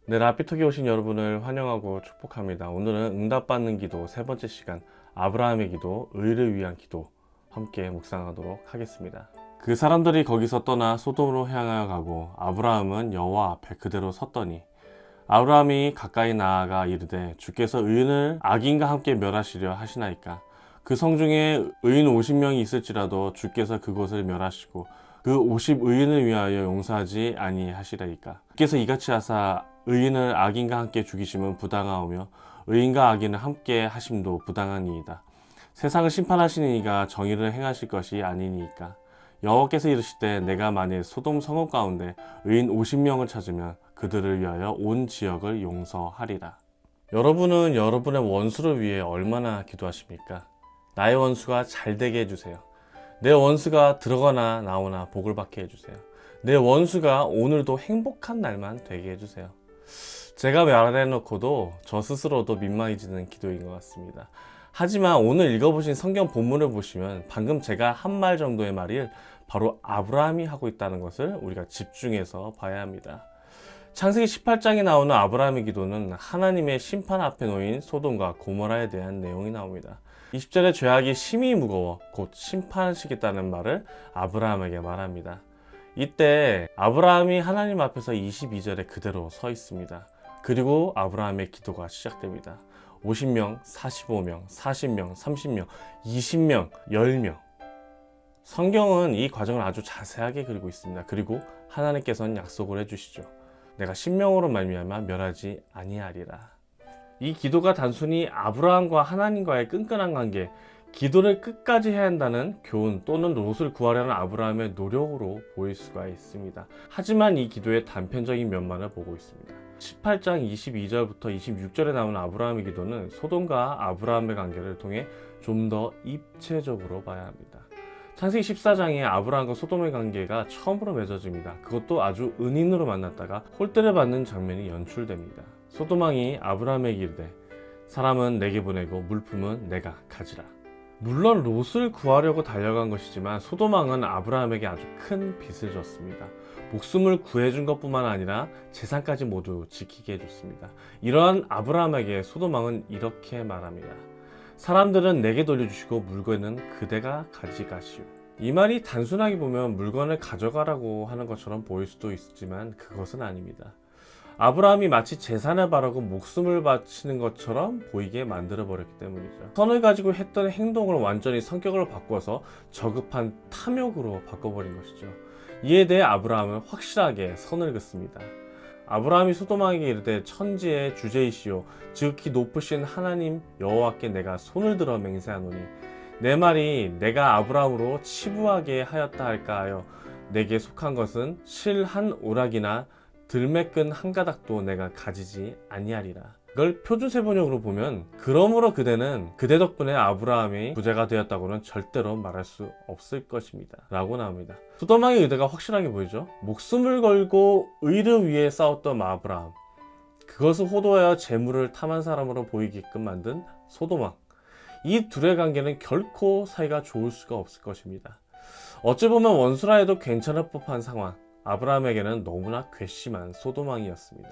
네, 라피톡에 오신 여러분을 환영하고 축복합니다. 오늘은 응답받는 기도 세 번째 시간, 아브라함의 기도, 의를 위한 기도 함께 묵상하도록 하겠습니다. 그 사람들이 거기서 떠나 소돔으로 향하여 가고 아브라함은 여호와 앞에 그대로 섰더니 아브라함이 가까이 나아가 이르되 주께서 의인을 악인과 함께 멸하시려 하시나이까. 그 성 중에 의인 50명이 있을지라도 주께서 그곳을 멸하시고 그 50 의인을 위하여 용서하지 아니하시리이까. 주께서 이같이 하사 의인을 악인과 함께 죽이심은 부당하오며 의인과 악인을 함께 하심도 부당하니이다. 세상을 심판하시는 이가 정의를 행하실 것이 아니니이까. 여호와께서 이르시되 내가 만일 소돔 성읍 가운데 의인 50명을 찾으면 그들을 위하여 온 지역을 용서하리라. 여러분은 여러분의 원수를 위해 얼마나 기도하십니까? 나의 원수가 잘 되게 해주세요. 내 원수가 들어가나 나오나 복을 받게 해주세요. 내 원수가 오늘도 행복한 날만 되게 해주세요. 제가 말해놓고도 저 스스로도 민망해지는 기도인 것 같습니다. 하지만 오늘 읽어보신 성경 본문을 보시면 방금 제가 한 말 정도의 말을 바로 아브라함이 하고 있다는 것을 우리가 집중해서 봐야 합니다. 창세기 18장에 나오는 아브라함의 기도는 하나님의 심판 앞에 놓인 소돔과 고모라에 대한 내용이 나옵니다. 20절에 죄악이 심히 무거워 곧 심판하시겠다는 말을 아브라함에게 말합니다. 이때 아브라함이 하나님 앞에서 22절에 그대로 서 있습니다. 그리고 아브라함의 기도가 시작됩니다. 50명, 45명, 40명, 30명, 20명, 10명. 성경은 이 과정을 아주 자세하게 그리고 있습니다. 그리고 하나님께서는 약속을 해주시죠. 내가 신명으로 말미암아 멸하지 아니하리라. 이 기도가 단순히 아브라함과 하나님과의 끈끈한 관계, 기도를 끝까지 해야 한다는 교훈 또는 롯을 구하려는 아브라함의 노력으로 보일 수가 있습니다. 하지만 이 기도의 단편적인 면만을 보고 있습니다. 18장 22절부터 26절에 나오는 아브라함의 기도는 소돔과 아브라함의 관계를 통해 좀 더 입체적으로 봐야 합니다. 창세기 14장에 아브라함과 소돔의 관계가 처음으로 맺어집니다. 그것도 아주 은인으로 만났다가 홀대를 받는 장면이 연출됩니다. 소돔 왕이 아브라함에게 이르되 사람은 내게 보내고 물품은 내가 가지라. 물론 롯을 구하려고 달려간 것이지만 소돔 왕은 아브라함에게 아주 큰 빚을 졌습니다. 목숨을 구해준 것뿐만 아니라 재산까지 모두 지키게 해줬습니다. 이러한 아브라함에게 소돔 왕은 이렇게 말합니다. 사람들은 내게 돌려주시고 물건은 그대가 가져가시오. 이 말이 단순하게 보면 물건을 가져가라고 하는 것처럼 보일 수도 있지만 그것은 아닙니다. 아브라함이 마치 재산을 바라고 목숨을 바치는 것처럼 보이게 만들어 버렸기 때문이죠. 선을 가지고 했던 행동을 완전히 성격을 바꿔서 저급한 탐욕으로 바꿔버린 것이죠. 이에 대해 아브라함은 확실하게 선을 긋습니다. 아브라함이 소돔 왕에게 이르되 천지의 주제이시오 지극히 높으신 하나님 여호와께 내가 손을 들어 맹세하노니 내 말이 내가 아브라함으로 치부하게 하였다 할까 하여 내게 속한 것은 실 한 오락이나 들매끈 한 가닥도 내가 가지지 아니하리라. 이걸 표준세번역으로 보면 그러므로 그대는 그대 덕분에 아브라함이 부자가 되었다고는 절대로 말할 수 없을 것입니다 라고 나옵니다. 소돔 왕의 의도가 확실하게 보이죠. 목숨을 걸고 의를 위해 싸웠던 아브라함, 그것을 호도하여 재물을 탐한 사람으로 보이게끔 만든 소돔 왕, 이 둘의 관계는 결코 사이가 좋을 수가 없을 것입니다. 어찌 보면 원수라 해도 괜찮을 법한 상황, 아브라함에게는 너무나 괘씸한 소돔 왕이었습니다.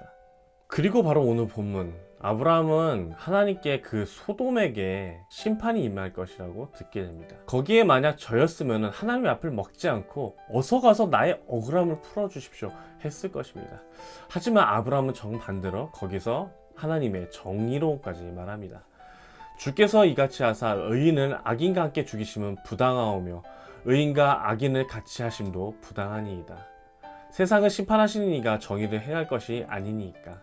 그리고 바로 오늘 본문, 아브라함은 하나님께 그 소돔에게 심판이 임할 것이라고 듣게 됩니다. 거기에 만약 저였으면 하나님의 앞을 먹지 않고 어서 가서 나의 억울함을 풀어주십시오 했을 것입니다. 하지만 아브라함은 정반대로 거기서 하나님의 정의로움까지 말합니다. 주께서 이같이 하사 의인을 악인과 함께 죽이심은 부당하오며 의인과 악인을 같이 하심도 부당하니이다. 세상을 심판하시는 이가 정의를 행할 것이 아니니까.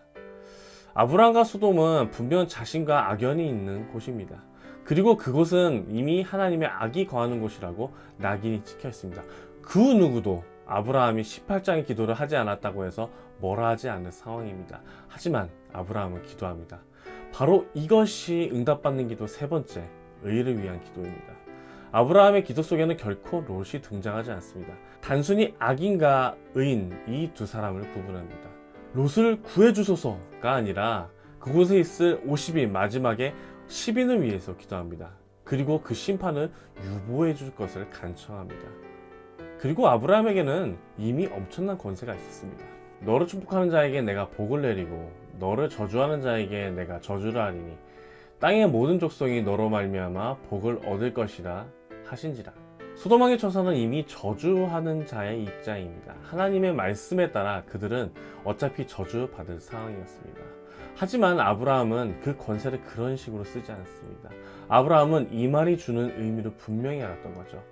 아브라함과 소돔은 분명 자신과 악연이 있는 곳입니다. 그리고 그곳은 이미 하나님의 악이 거하는 곳이라고 낙인이 찍혀 있습니다. 그 누구도 아브라함이 18장의 기도를 하지 않았다고 해서 뭐라 하지 않을 상황입니다. 하지만 아브라함은 기도합니다. 바로 이것이 응답받는 기도 세 번째, 의를 위한 기도입니다. 아브라함의 기도 속에는 결코 롯이 등장하지 않습니다. 단순히 악인과 의인 이 두 사람을 구분합니다. 롯을 구해주소서가 아니라 그곳에 있을 50인 마지막에 10인을 위해서 기도합니다. 그리고 그 심판을 유보해 줄 것을 간청합니다. 그리고 아브라함에게는 이미 엄청난 권세가 있었습니다. 너를 축복하는 자에게 내가 복을 내리고 너를 저주하는 자에게 내가 저주를 하리니 땅의 모든 족속이 너로 말미암아 복을 얻을 것이라 하신지라. 소돔왕의 처사는 이미 저주하는 자의 입장입니다. 하나님의 말씀에 따라 그들은 어차피 저주받을 상황이었습니다. 하지만 아브라함은 그 권세를 그런 식으로 쓰지 않습니다. 아브라함은 이 말이 주는 의미를 분명히 알았던 거죠.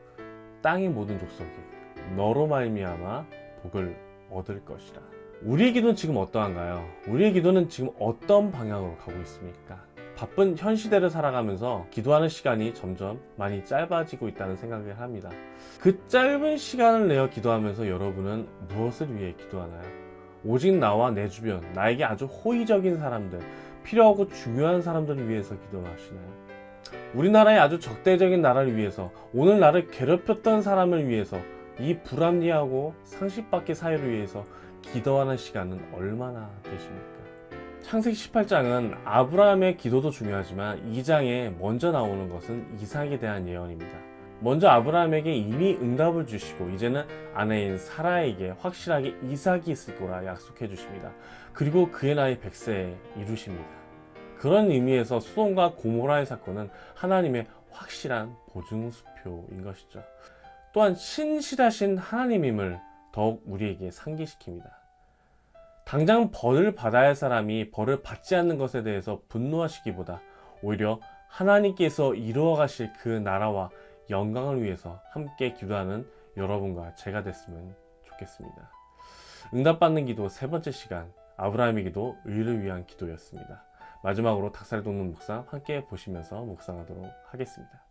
땅의 모든 족속이 너로 말미암아 복을 얻을 것이라. 우리의 기도는 지금 어떠한가요? 우리의 기도는 지금 어떤 방향으로 가고 있습니까? 바쁜 현 시대를 살아가면서 기도하는 시간이 점점 많이 짧아지고 있다는 생각을 합니다. 그 짧은 시간을 내어 기도하면서 여러분은 무엇을 위해 기도하나요? 오직 나와 내 주변, 나에게 아주 호의적인 사람들, 필요하고 중요한 사람들을 위해서 기도하시나요? 우리나라의 아주 적대적인 나라를 위해서, 오늘 나를 괴롭혔던 사람을 위해서, 이 불합리하고 상식밖의 사회를 위해서 기도하는 시간은 얼마나 되십니까? 창세기 18장은 아브라함의 기도도 중요하지만 2장에 먼저 나오는 것은 이삭에 대한 예언입니다. 먼저 아브라함에게 이미 응답을 주시고 이제는 아내인 사라에게 확실하게 이삭이 있을 거라 약속해 주십니다. 그리고 그의 나이 100세에 이루십니다. 그런 의미에서 소돔과 고모라의 사건은 하나님의 확실한 보증수표인 것이죠. 또한 신실하신 하나님임을 더욱 우리에게 상기시킵니다. 당장 벌을 받아야 할 사람이 벌을 받지 않는 것에 대해서 분노하시기보다 오히려 하나님께서 이루어 가실 그 나라와 영광을 위해서 함께 기도하는 여러분과 제가 됐으면 좋겠습니다. 응답받는 기도 세 번째 시간, 아브라함의 기도, 의를 위한 기도였습니다. 마지막으로 닭살이 돋는 묵상 함께 보시면서 묵상하도록 하겠습니다.